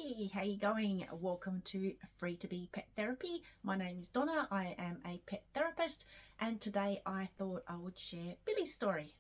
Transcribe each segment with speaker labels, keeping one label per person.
Speaker 1: Hey, how you going? Welcome to Free to Be Pet Therapy. My name is Donna. I am a pet therapist, and today I thought I would share Billy's story.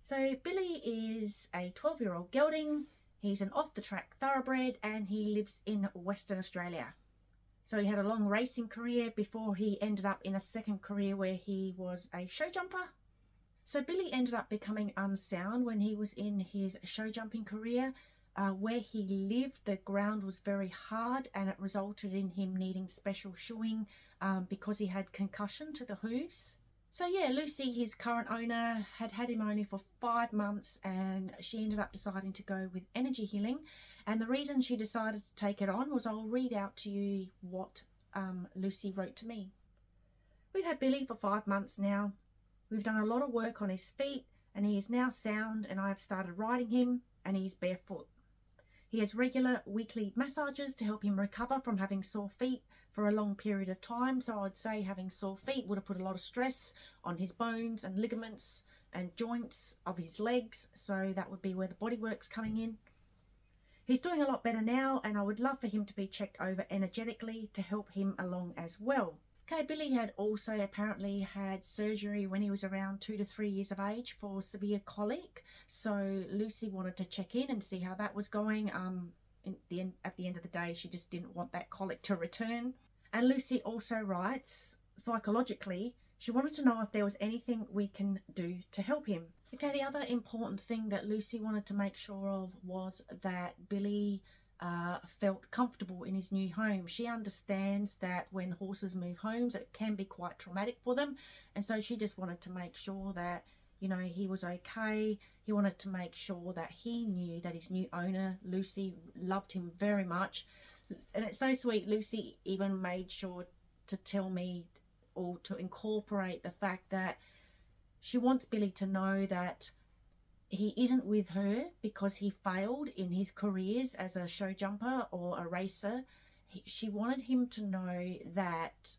Speaker 1: So Billy is a 12-year-old gelding. He's an off-the-track thoroughbred and he lives in Western Australia. So he had a long racing career before he ended up in a second career where he was a show jumper. So Billy ended up becoming unsound when he was in his show jumping career. Where he lived, the ground was very hard and it resulted in him needing special shoeing because he had concussion to the hooves. So yeah, Lucy, his current owner, had him only for 5 months, and she ended up deciding to go with energy healing. And the reason she decided to take it on was, I'll read out to you what Lucy wrote to me. We've had Billy for 5 months now. We've done a lot of work on his feet and he is now sound, and I have started riding him and he's barefoot. He has regular weekly massages to help him recover from having sore feet for a long period of time. So I'd say having sore feet would have put a lot of stress on his bones and ligaments and joints of his legs. So that would be where the bodywork's coming in. He's doing a lot better now, and I would love for him to be checked over energetically to help him along as well. Okay, Billy had also apparently had surgery when he was around 2 to 3 years of age for severe colic. So Lucy wanted to check in and see how that was going. At the end of the day, she just didn't want that colic to return. And Lucy also writes, psychologically, she wanted to know if there was anything we can do to help him. Okay, the other important thing that Lucy wanted to make sure of was that Billy felt comfortable in his new home. She understands that when horses move homes, it can be quite traumatic for them, and so she just wanted to make sure that, you know, he was okay. He wanted to make sure that he knew that his new owner, Lucy, loved him very much. And it's so sweet. Lucy even made sure to tell me, or to incorporate the fact that she wants Billy to know that he isn't with her because he failed in his careers as a show jumper or a racer. She wanted him to know that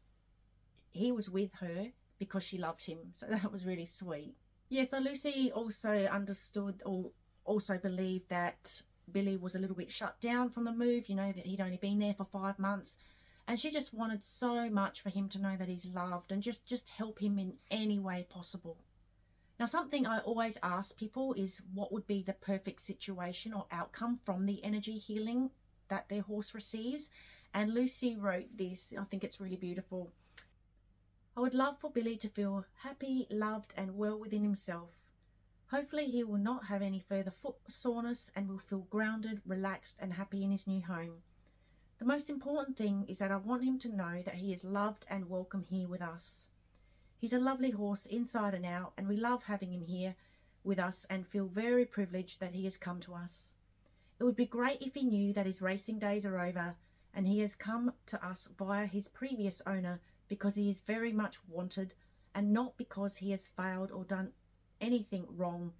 Speaker 1: he was with her because she loved him. So that was really sweet. Yeah, so Lucy also understood, or also believed, that Billy was a little bit shut down from the move, you know, that he'd only been there for 5 months. And she just wanted so much for him to know that he's loved and just help him in any way possible. Now, something I always ask people is what would be the perfect situation or outcome from the energy healing that their horse receives. And Lucy wrote this. I think it's really beautiful. I would love for Billy to feel happy, loved and well within himself. Hopefully he will not have any further foot soreness and will feel grounded, relaxed and happy in his new home. The most important thing is that I want him to know that he is loved and welcome here with us. He's a lovely horse inside and out, and we love having him here with us and feel very privileged that he has come to us. It would be great if he knew that his racing days are over and he has come to us via his previous owner because he is very much wanted and not because he has failed or done anything wrong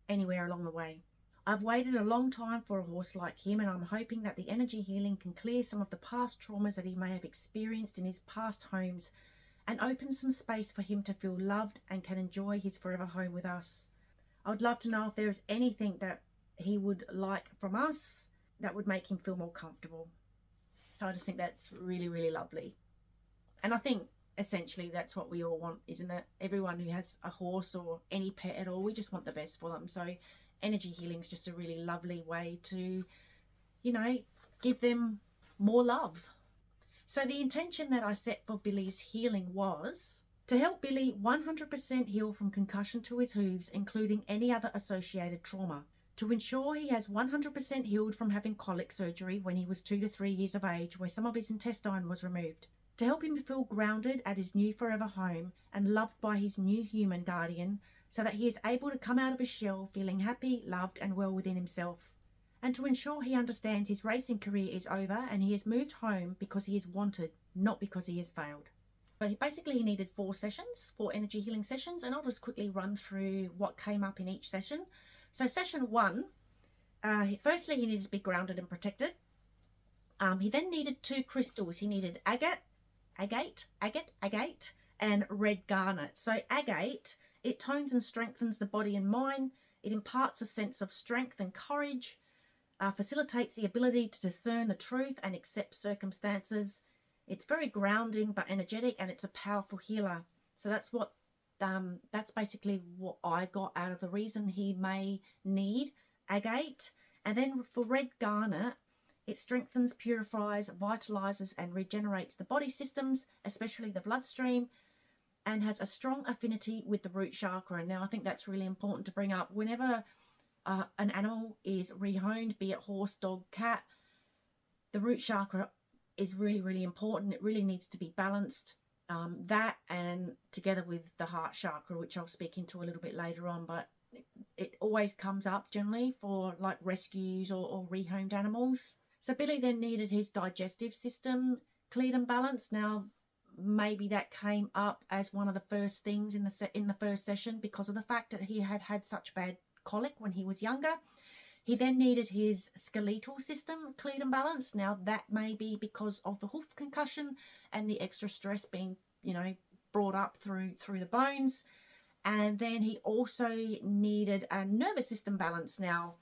Speaker 1: anywhere along the way. I've waited a long time for a horse like him, and I'm hoping that the energy healing can clear some of the past traumas that he may have experienced in his past homes and open some space for him to feel loved and can enjoy his forever home with us. I would love to know if there is anything that he would like from us that would make him feel more comfortable. So I just think that's really, really lovely. And I think essentially that's what we all want, isn't it? Everyone who has a horse or any pet at all, we just want the best for them. So energy healing is just a really lovely way to, you know, give them more love. So the intention that I set for Billy's healing was to help Billy 100% heal from concussion to his hooves, including any other associated trauma. To ensure he has 100% healed from having colic surgery when he was 2 to 3 years of age, where some of his intestine was removed. To help him feel grounded at his new forever home and loved by his new human guardian, so that he is able to come out of his shell feeling happy, loved and well within himself. And to ensure he understands his racing career is over and he has moved home because he is wanted, not because he has failed. So basically he needed 4 sessions, 4 energy healing sessions, and I'll just quickly run through what came up in each session. So session 1, firstly he needed to be grounded and protected. He then needed 2 crystals. He needed agate, and red garnet. So agate, it tones and strengthens the body and mind. It imparts a sense of strength and courage. facilitates the ability to discern the truth and accept circumstances. It's very grounding but energetic, and it's a powerful healer. So that's basically what I got out of the reason he may need agate. And then for red garnet, it strengthens, purifies, vitalizes, and regenerates the body systems, especially the bloodstream, and has a strong affinity with the root chakra. Now, I think that's really important to bring up. Whenever an animal is rehomed, be it horse, dog, cat, the root chakra is really, really important. It really needs to be balanced. That, and together with the heart chakra, which I'll speak into a little bit later on, but it always comes up generally for like rescues or rehomed animals. So Billy then needed his digestive system cleared and balanced. Now, maybe that came up as one of the first things in the first session because of the fact that he had had such bad colic when he was younger. He then needed his skeletal system cleared and balanced. Now, that may be because of the hoof concussion and the extra stress being, brought up through the bones. And then he also needed a nervous system balance. Now,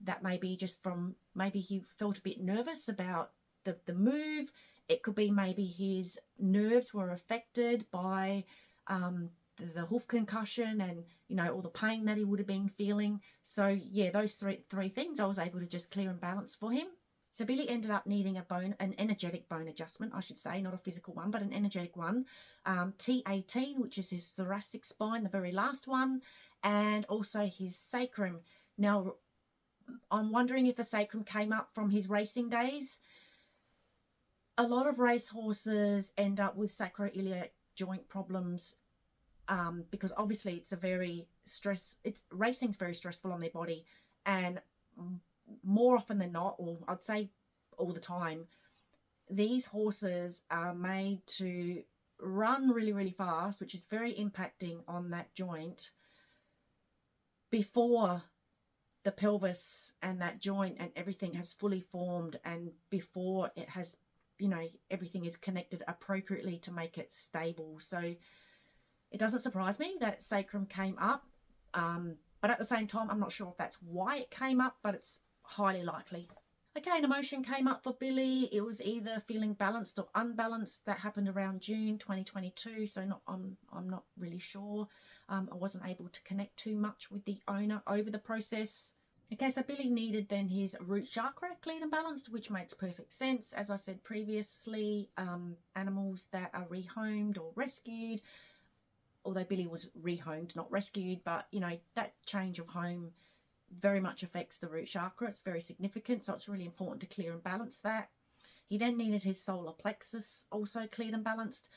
Speaker 1: that may be just from maybe he felt a bit nervous about the move. It could be maybe his nerves were affected by the hoof concussion and, all the pain that he would have been feeling. So, yeah, those three things I was able to just clear and balance for him. So Billy ended up needing an energetic bone adjustment, I should say, not a physical one, but an energetic one. T18, which is his thoracic spine, the very last one, and also his sacrum. Now, I'm wondering if the sacrum came up from his racing days. A lot of racehorses end up with sacroiliac joint problems because obviously racing's very stressful on their body, and more often than not, or I'd say all the time, these horses are made to run really, really fast, which is very impacting on that joint before the pelvis and that joint and everything has fully formed, and before it has, everything is connected appropriately to make it stable. So it doesn't surprise me that sacrum came up, but at the same time, I'm not sure if that's why it came up, but it's highly likely. Okay, an emotion came up for Billy. It was either feeling balanced or unbalanced. That happened around June 2022, so I'm not really sure. I wasn't able to connect too much with the owner over the process. Okay, so Billy needed then his root chakra cleared and balanced, which makes perfect sense. As I said previously, animals that are rehomed or rescued, although Billy was rehomed, not rescued, but, that change of home very much affects the root chakra. It's very significant, so it's really important to clear and balance that. He then needed his solar plexus also cleared and balanced.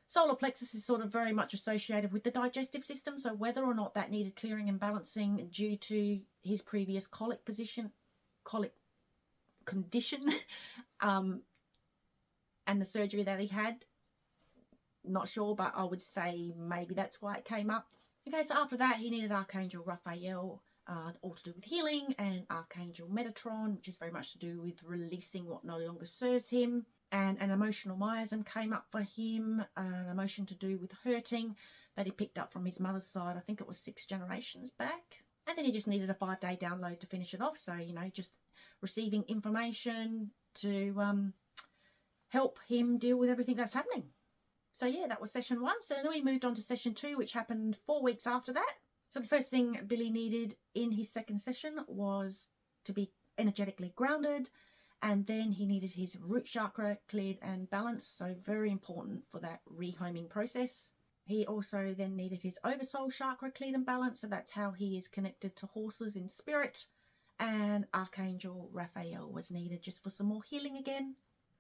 Speaker 1: Solar plexus is sort of very much associated with the digestive system, so whether or not that needed clearing and balancing due to his previous colic condition and the surgery that he had, not sure, but I would say maybe that's why it came up. Okay, so after that, he needed Archangel Raphael, all to do with healing, and Archangel Metatron, which is very much to do with releasing what no longer serves him. And an emotional miasm came up for him, an emotion to do with hurting that he picked up from his mother's side. I think it was 6 generations back. And then he just needed a 5-day download to finish it off. So, just receiving information to help him deal with everything that's happening. So yeah, that was session 1. So then we moved on to session 2, which happened 4 weeks after that. So the first thing Billy needed in his second session was to be energetically grounded, and then he needed his root chakra cleared and balanced, so very important for that rehoming process. He also then needed his oversoul chakra cleared and balanced, so that's how he is connected to horses in spirit, and Archangel Raphael was needed just for some more healing again.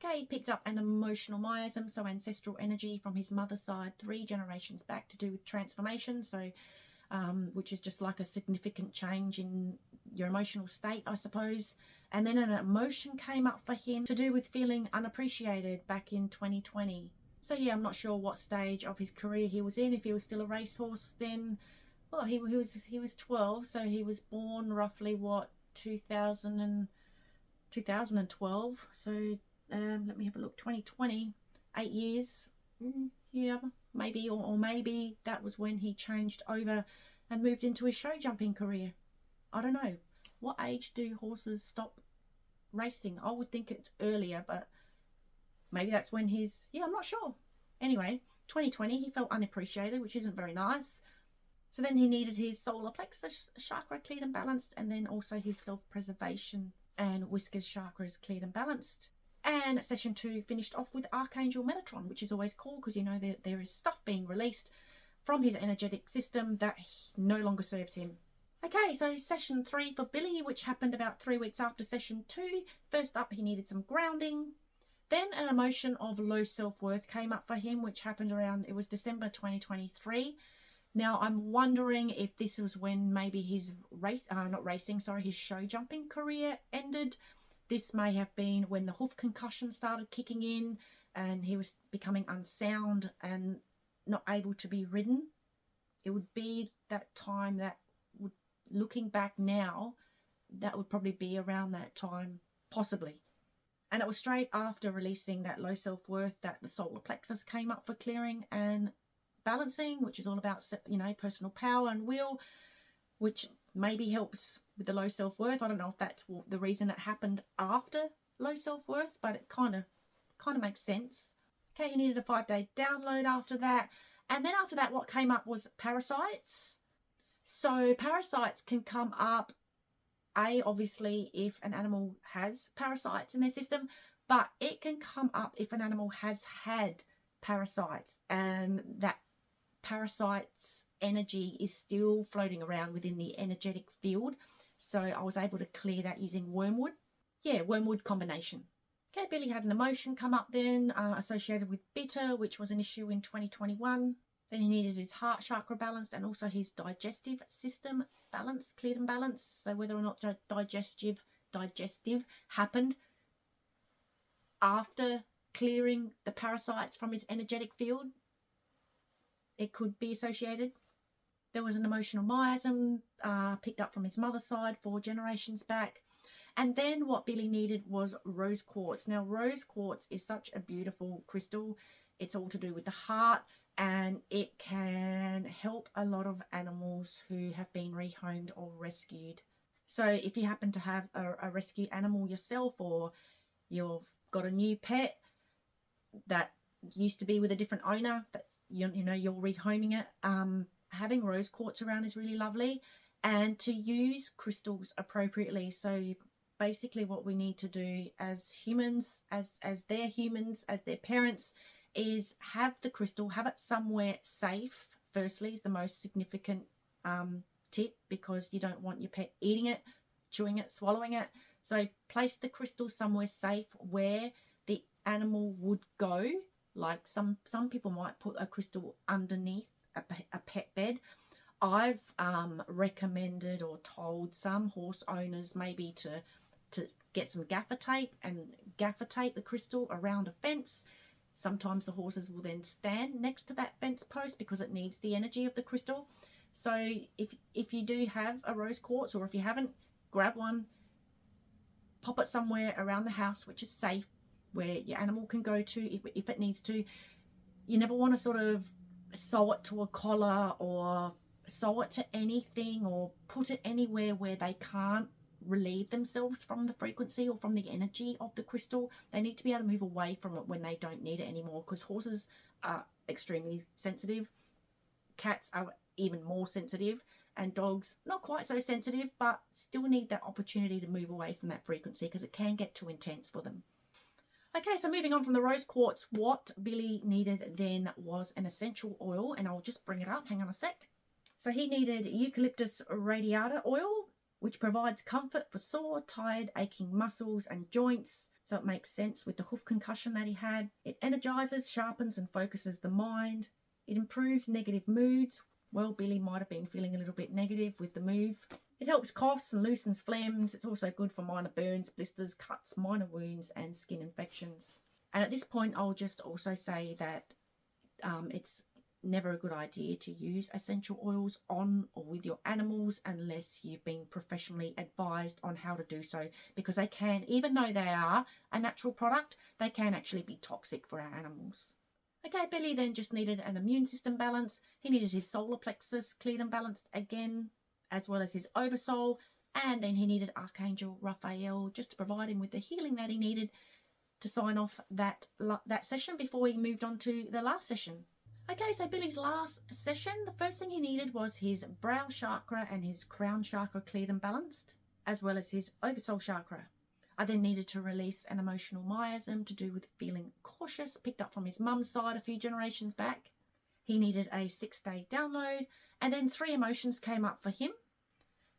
Speaker 1: Okay, he picked up an emotional miasm, so ancestral energy from his mother's side 3 generations back to do with transformation, so which is just like a significant change in your emotional state, I suppose. And then an emotion came up for him to do with feeling unappreciated back in 2020. So yeah, I'm not sure what stage of his career he was in, if he was still a racehorse then. Well, he was 12, so he was born roughly, 2012, so let me have a look, 2020, 8 years, yeah, maybe, or maybe that was when he changed over and moved into his show jumping career. I don't know. What age do horses stop racing. I would think it's earlier, but maybe that's when his, yeah, I'm not sure. Anyway, 2020, he felt unappreciated, which isn't very nice. So then he needed his solar plexus chakra cleared and balanced, and then also his self-preservation and whiskers chakras cleared and balanced. And session 2 finished off with Archangel Metatron, which is always cool because you know there is stuff being released from his energetic system that no longer serves him. Okay, so session 3 for Billy, which happened about 3 weeks after session 2. First up, he needed some grounding. Then an emotion of low self-worth came up for him, which happened around, it was December 2023. Now, I'm wondering if this was when maybe his his show jumping career ended. This may have been when the hoof concussion started kicking in and he was becoming unsound and not able to be ridden. It would be that time that would, looking back now, that would probably be around that time, possibly. And it was straight after releasing that low self-worth that the solar plexus came up for clearing and balancing, which is all about, you know, personal power and will, which maybe helps with the low self-worth. I don't know if that's the reason it happened after low self-worth, but it kind of makes sense. Okay, he needed a 5-day download after that. And then after that, what came up was parasites. So parasites can come up, obviously, if an animal has parasites in their system, but it can come up if an animal has had parasites and that parasite's energy is still floating around within the energetic field. So I was able to clear that using wormwood. Yeah, wormwood combination. Okay, Billy had an emotion come up then associated with bitter, which was an issue in 2021. Then he needed his heart chakra balanced and also his digestive system balanced, cleared and balanced. So whether or not digestive happened after clearing the parasites from his energetic field, it could be associated. There was an emotional miasm picked up from his mother's side 4 generations back. And then what Billy needed was rose quartz. Now, rose quartz is such a beautiful crystal. It's all to do with the heart, and it can help a lot of animals who have been rehomed or rescued. So if you happen to have a rescue animal yourself, or you've got a new pet that used to be with a different owner, that's you're rehoming it, having rose quartz around is really lovely. And to use crystals appropriately. So basically what we need to do as humans, as their parents, is have the crystal, have it somewhere safe. Firstly, is the most significant tip, because you don't want your pet eating it, chewing it, swallowing it. So place the crystal somewhere safe where the animal would go. Like some people might put a crystal underneath a pet bed. I've recommended or told some horse owners maybe to get some gaffer tape and gaffer tape the crystal around a fence. Sometimes the horses will then stand next to that fence post because it needs the energy of the crystal. So if you do have a rose quartz, or if you haven't, grab one, pop it somewhere around the house which is safe, where your animal can go to if it needs to. You never want to sort of sew it to a collar or sew it to anything or put it anywhere where they can't relieve themselves from the frequency or from the energy of the crystal. They need to be able to move away from it when they don't need it anymore, because horses are extremely sensitive. Cats are even more sensitive, and dogs not quite so sensitive, but still need that opportunity to move away from that frequency because it can get too intense for them. Okay, so moving on from the rose quartz, what Billy needed then was an essential oil, and I'll just bring it up, hang on a sec. So he needed eucalyptus radiata oil, which provides comfort for sore, tired, aching muscles and joints. So it makes sense with the hoof concussion that he had. It energizes, sharpens and focuses the mind. It improves negative moods. Well, Billy might have been feeling a little bit negative with the move. It helps coughs and loosens phlegms. It's also good for minor burns, blisters, cuts, minor wounds and skin infections. And at this point, I'll just also say that it's never a good idea to use essential oils on or with your animals unless you've been professionally advised on how to do so, because they can, even though they are a natural product, they can actually be toxic for our animals. Okay, Billy then just needed an immune system balance. He needed his solar plexus cleared and balanced again, as well as his oversoul. And then he needed Archangel Raphael just to provide him with the healing that he needed to sign off that session before he moved on to the last session. Okay, so Billy's last session, the first thing he needed was his brow chakra and his crown chakra cleared and balanced, as well as his oversoul chakra. I then needed to release an emotional miasm to do with feeling cautious, picked up from his mum's side a few generations back. He needed a 6-day download, and then 3 emotions came up for him.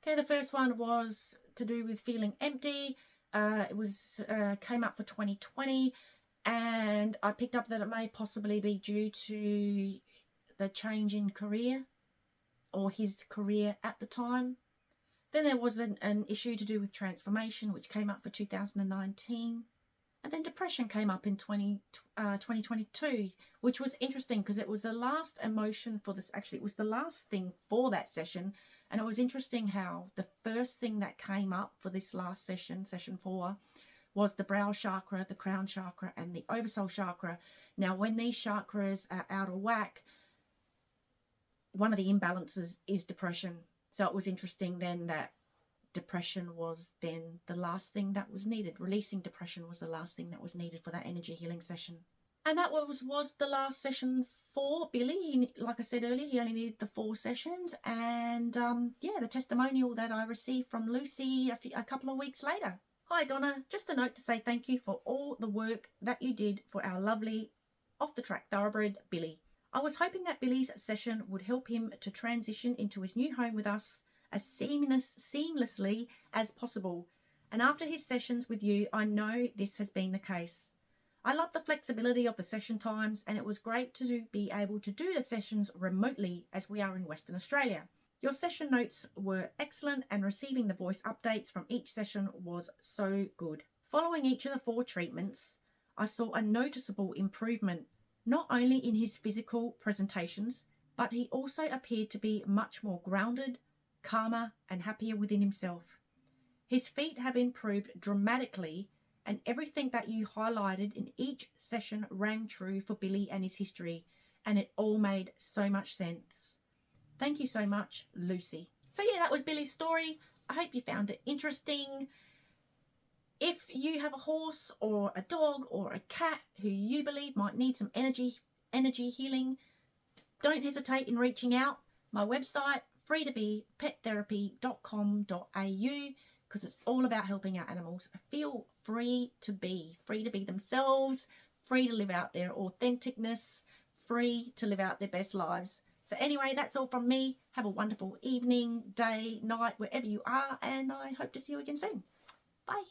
Speaker 1: Okay, the first one was to do with feeling empty. It came up for 2020, and I picked up that it may possibly be due to the change in career or his career at the time. Then there was an issue to do with transformation, which came up for 2019. And then depression came up in 2022, which was interesting because it was the last emotion for this. Actually, it was the last thing for that session. And it was interesting how the first thing that came up for this last session, session 4, was the brow chakra, the crown chakra, and the oversoul chakra. Now, when these chakras are out of whack, one of the imbalances is depression. So it was interesting then that depression was then the last thing that was needed. Releasing depression was the last thing that was needed for that energy healing session. And that was the last session for Billy. Like I said earlier, he only needed the 4 sessions. And yeah, the testimonial that I received from Lucy a couple of weeks later. Hi Donna, just a note to say thank you for all the work that you did for our lovely off-the-track thoroughbred Billy. I was hoping that Billy's session would help him to transition into his new home with us as seamlessly as possible. And after his sessions with you, I know this has been the case. I love the flexibility of the session times, and it was great to be able to do the sessions remotely as we are in Western Australia. Your session notes were excellent, and receiving the voice updates from each session was so good. Following each of the 4 treatments, I saw a noticeable improvement, not only in his physical presentations, but he also appeared to be much more grounded, calmer, and happier within himself. His feet have improved dramatically, and everything that you highlighted in each session rang true for Billy and his history, and it all made so much sense. Thank you so much, Lucy. So yeah, that was Billy's story. I hope you found it interesting. If you have a horse or a dog or a cat who you believe might need some energy healing, don't hesitate in reaching out. My website, freetobepeththerapy.com.au, because it's all about helping our animals feel free to be themselves, free to live out their authenticness, free to live out their best lives. So anyway, that's all from me. Have a wonderful evening, day, night, wherever you are, and I hope to see you again soon. Bye.